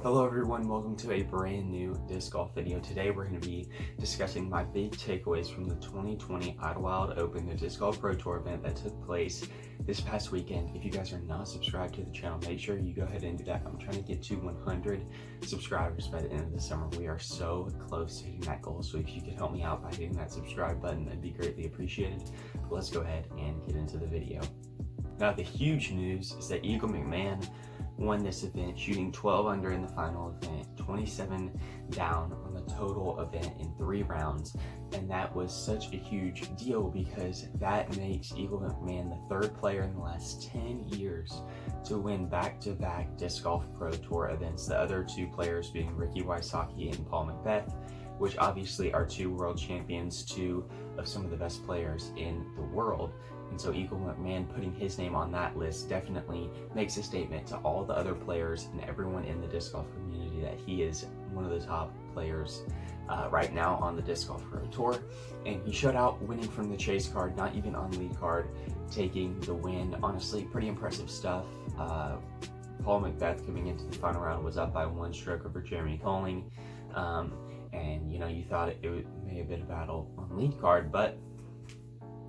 Hello everyone, welcome to a brand new disc golf video. Today we're going to be discussing my big takeaways from the 2020 Idlewild Open, the Disc Golf Pro Tour event that took place this past weekend. If you guys are not subscribed to the channel, make sure you go ahead and do that. I'm trying to get to 100 subscribers by the end of the summer. We are so close to hitting that goal, so if you could help me out by hitting that subscribe button, that'd be greatly appreciated. But let's go ahead and get into the video. Now, the huge news is that Eagle McMahon won this event, shooting 12 under in the final event, 27 down on the total event in 3 rounds. And that was such a huge deal because that makes Eagle McMahon the 3rd player in the last 10 years to win back-to-back Disc Golf Pro Tour events. The other 2 players being Ricky Wysocki and Paul McBeth, which obviously are 2 world champions, 2 of some of the best players in the world. And so Eagle McMahon putting his name on that list definitely makes a statement to all the other players and everyone in the disc golf community that he is one of the top players right now on the Disc Golf Pro Tour. And he showed out winning from the chase card, not even on lead card, taking the win. Honestly, pretty impressive stuff. Paul McBeth coming into the final round was up by 1 stroke over Jeremy Colling. And you know, you thought it may have been a battle on lead card, but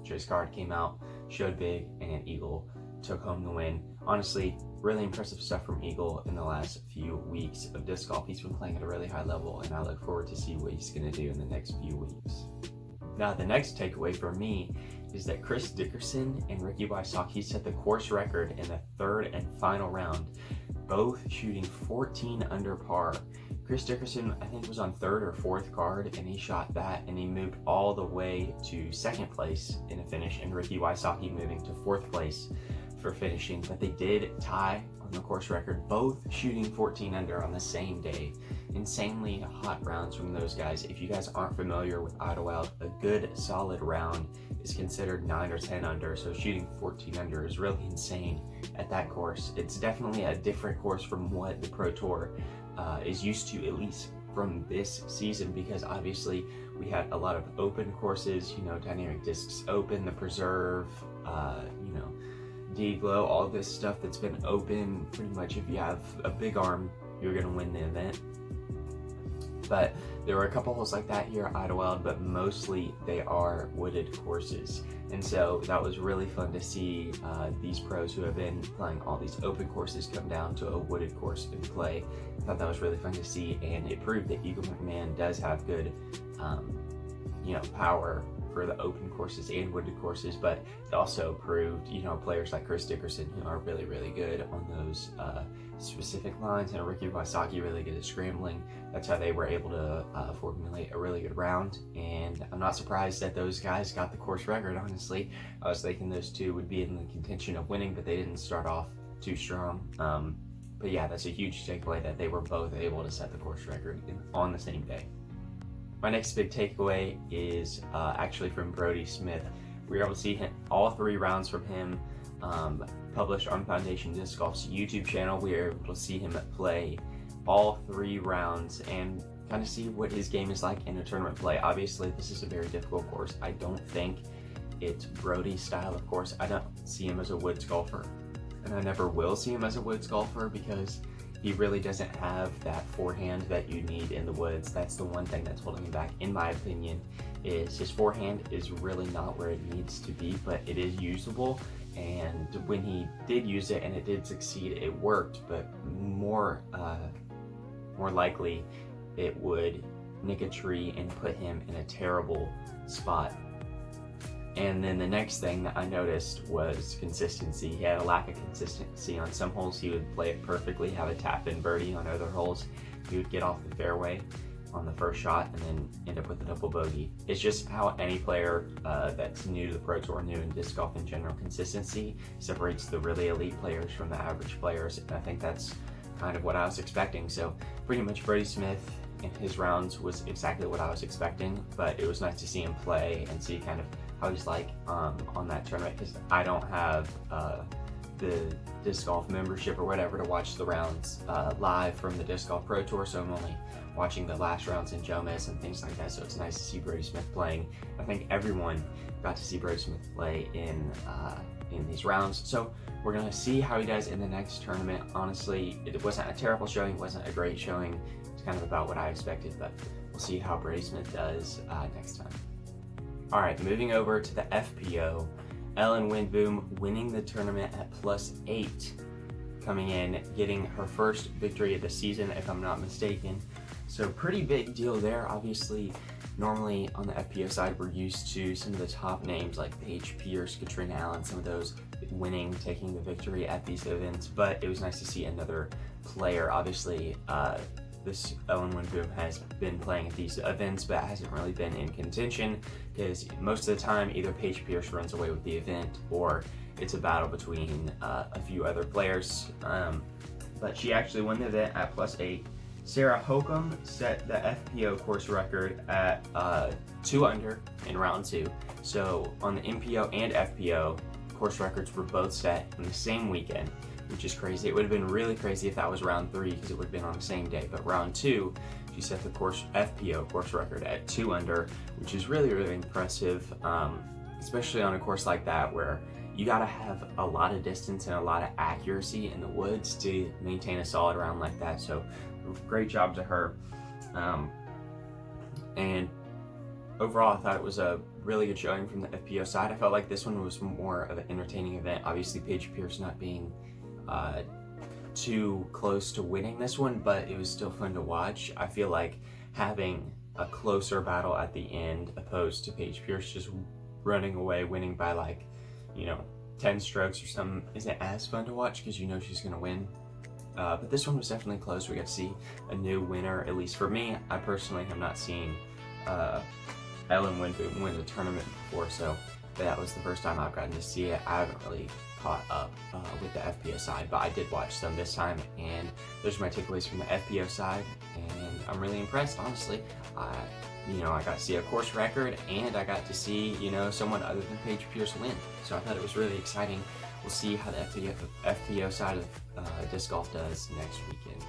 chase card came out, showed big, and Eagle took home the win. Honestly, really impressive stuff from Eagle in the last few weeks of disc golf. He's been playing at a really high level, and I look forward to see what he's going to do in the next few weeks. Now, the next takeaway for me is that Chris Dickerson and Ricky Wysocki set the course record in the 3rd and final round, both shooting 14 under par. Chris Dickerson, I think, was on 3rd or 4th card, and he shot that, and he moved all the way to 2nd place in a finish, and Ricky Wysocki moving to 4th place for finishing. But they did tie on the course record, both shooting 14 under on the same day. Insanely hot rounds from those guys. If you guys aren't familiar with Idlewild, a good solid round is considered 9 or 10 under, so shooting 14 under is really insane at that course. It's definitely a different course from what the Pro Tour is used to, at least from this season, because obviously we had a lot of open courses, you know, Dynamic Discs Open, the Preserve, you know, D-Glow, all this stuff that's been open. Pretty much if you have a big arm, you're going to win the event. But there were a couple holes like that here at Idlewild, but mostly they are wooded courses. And so that was really fun to see these pros who have been playing all these open courses come down to a wooded course and play. I thought that was really fun to see, and it proved that Eagle McMahon does have good you know, power for the open courses and wooded courses, but it also proved, you know, players like Chris Dickerson, who are really, really good on those specific lines, and Ricky Wysocki really good at scrambling. That's how they were able to formulate a really good round, and I'm not surprised that those guys got the course record, honestly. I was thinking those 2 would be in the contention of winning, but they didn't start off too strong. But yeah, that's a huge takeaway that they were both able to set the course record on the same day. My next big takeaway is actually from Brody Smith. We were able to see all 3 rounds from him published on Foundation Disc Golf's YouTube channel. We were able to see him play all 3 rounds and kind of see what his game is like in a tournament play. Obviously, this is a very difficult course. I don't think it's Brody's style of course. I don't see him as a woods golfer, and I never will see him as a woods golfer because he really doesn't have that forehand that you need in the woods. That's the one thing that's holding him back, in my opinion, is his forehand is really not where it needs to be, but it is usable. And when he did use it and it did succeed, it worked, but more likely it would nick a tree and put him in a terrible spot. And then the next thing that I noticed was consistency. He had a lack of consistency. On some holes he would play it perfectly, have a tap-in birdie. On other holes he would get off the fairway on the first shot and then end up with a double bogey. It's just how any player that's new to the Pro Tour, new in disc golf in general, consistency separates the really elite players from the average players, and I think that's kind of what I was expecting. So pretty much Brody Smith in his rounds was exactly what I was expecting, but it was nice to see him play and see kind of how he's like on that tournament, because I don't have the disc golf membership or whatever to watch the rounds live from the Disc Golf Pro Tour, so I'm only watching the last rounds in Jomez and things like that. So it's nice to see Brody Smith playing. I think everyone got to see Brody Smith play in in these rounds. So we're gonna see how he does in the next tournament. Honestly, it wasn't a terrible showing, wasn't a great showing. It's kind of about what I expected, but we'll see how Brady Smith does next time. All right, moving over to the FPO. Ellen Windboom winning the tournament at +8, coming in, getting her first victory of the season, if I'm not mistaken. So pretty big deal there. Obviously, normally on the FPO side, we're used to some of the top names like Paige Pierce, Katrina Allen, some of those winning, taking the victory at these events, but it was nice to see another player. Obviously, this Ellen Windboom has been playing at these events, but hasn't really been in contention because most of the time either Paige Pierce runs away with the event or it's a battle between a few other players. But she actually won the event at +8. Sarah Hokum set the FPO course record at 2 under in round 2. So on the MPO and FPO, course records were both set in the same weekend, which is crazy. It would have been really crazy if that was round 3 because it would have been on the same day. But round 2, she set the FPO course record at 2 under, which is really, really impressive, especially on a course like that where you gotta have a lot of distance and a lot of accuracy in the woods to maintain a solid round like that. So great job to her. And overall, I thought it was a really good showing from the FPO side. I felt like this one was more of an entertaining event. Obviously, Paige Pierce not being too close to winning this one, but it was still fun to watch. I feel like having a closer battle at the end opposed to Paige Pierce just running away, winning by like, 10 strokes or something isn't as fun to watch because you know she's going to win. But this one was definitely close. We got to see a new winner, at least for me. I personally have not seen Ellen Windboom win a tournament before, so that was the first time I've gotten to see it. I haven't really caught up with the FPO side, but I did watch some this time, and those are my takeaways from the FPO side, and I'm really impressed, honestly. I got to see a course record, and I got to see, someone other than Paige Pierce win. So I thought it was really exciting. We'll see how the FPO side of disc golf does next weekend.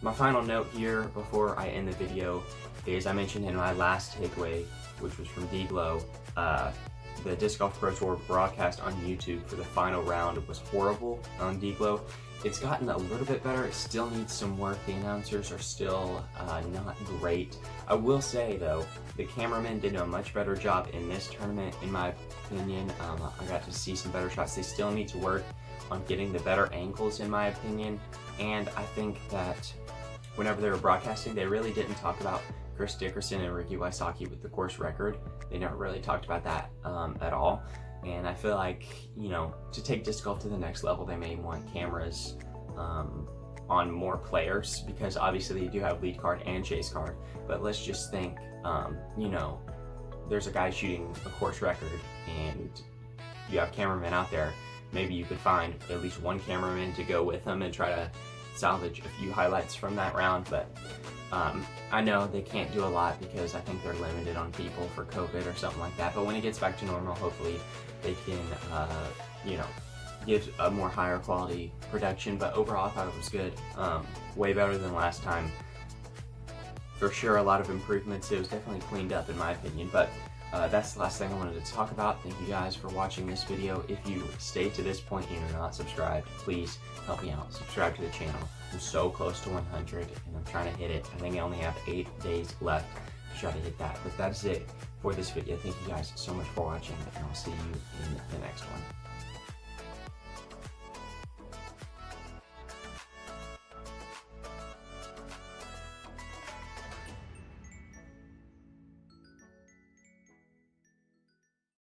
My final note here before I end the video is I mentioned in my last takeaway, which was from D-Glow, the Disc Golf Pro Tour broadcast on YouTube for the final round was horrible on D-Glow. It's gotten a little bit better. It still needs some work. The announcers are still not great. I will say, though, the cameramen did a much better job in this tournament, in my opinion. I got to see some better shots. They still need to work on getting the better angles, in my opinion. And I think that whenever they were broadcasting, they really didn't talk about Chris Dickerson and Ricky Wysocki with the course record. They never really talked about that at all. And I feel like, to take disc golf to the next level, they may want cameras on more players because obviously they do have lead card and chase card. But let's just think, there's a guy shooting a course record and you have cameramen out there. Maybe you could find at least one cameraman to go with them and try to salvage a few highlights from that round. But I know they can't do a lot because I think they're limited on people for COVID or something like that. But when it gets back to normal, hopefully they can, give a more higher quality production. But overall, I thought it was good. Way better than last time. For sure, a lot of improvements. It was definitely cleaned up in my opinion. But that's the last thing I wanted to talk about. Thank you guys for watching this video. If you stayed to this point and you're not subscribed, please help me out. Subscribe to the channel. I'm so close to 100 and I'm trying to hit it. I think I only have 8 days left to try to hit that. But that's it for this video. Thank you guys so much for watching, and I'll see you in the next one.